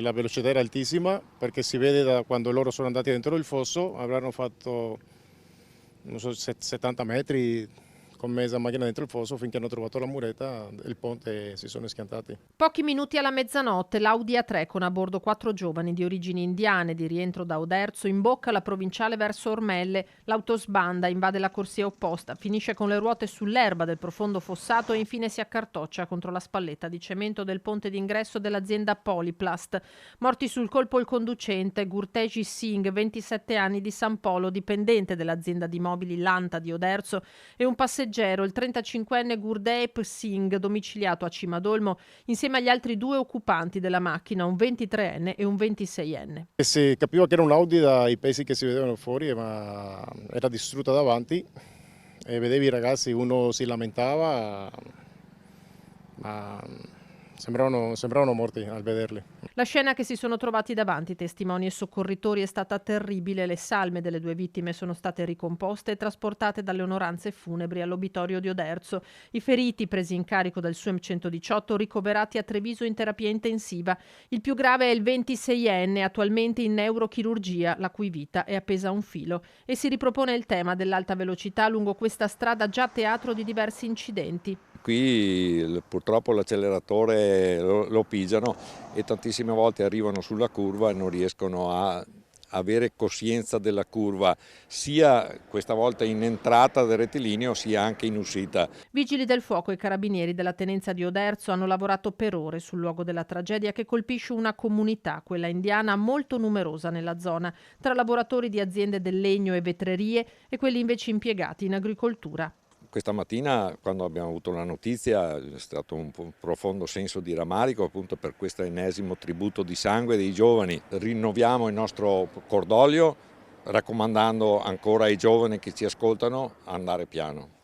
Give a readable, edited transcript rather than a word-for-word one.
la velocità era altissima perché si vede da quando loro sono andati dentro il fosso, avranno fatto non so, 70 metri con mezza macchina dentro il fosso finché hanno trovato la muretta e il ponte e si sono schiantati. Pochi minuti alla mezzanotte, l'Audi A3 con a bordo 4 giovani di origini indiane di rientro da Oderzo imbocca la provinciale verso Ormelle. L'auto sbanda, invade la corsia opposta, finisce con le ruote sull'erba del profondo fossato e infine si accartoccia contro la spalletta di cemento del ponte d'ingresso dell'azienda Polyplast. Morti sul colpo il conducente, Gurteji Singh, 27 anni, di San Polo, dipendente dell'azienda di mobili Lanta di Oderzo, e un passeggero, il 35enne Gurdeep Singh, domiciliato a Cimadolmo, insieme agli altri 2 occupanti della macchina, un 23enne e un 26enne. E si capiva che era un Audi dai pesi che si vedevano fuori, ma era distrutta davanti e vedevi i ragazzi, uno si lamentava, ma sembravano morti al vederli. La scena che si sono trovati davanti testimoni e soccorritori è stata terribile. Le salme delle 2 vittime sono state ricomposte e trasportate dalle onoranze funebri all'obitorio di Oderzo. I feriti, presi in carico dal SUEM 118, ricoverati a Treviso in terapia intensiva. Il più grave è il 26enne, attualmente in neurochirurgia, la cui vita è appesa a un filo. E si ripropone il tema dell'alta velocità lungo questa strada, già teatro di diversi incidenti. Qui purtroppo l'acceleratore lo pigiano e tantissime volte arrivano sulla curva e non riescono a avere coscienza della curva, sia questa volta in entrata del rettilineo sia anche in uscita. Vigili del fuoco e carabinieri della tenenza di Oderzo hanno lavorato per ore sul luogo della tragedia che colpisce una comunità, quella indiana, molto numerosa nella zona, tra lavoratori di aziende del legno e vetrerie e quelli invece impiegati in agricoltura. Questa mattina, quando abbiamo avuto la notizia, è stato un profondo senso di rammarico appunto per questo ennesimo tributo di sangue dei giovani. Rinnoviamo il nostro cordoglio, raccomandando ancora ai giovani che ci ascoltano andare piano.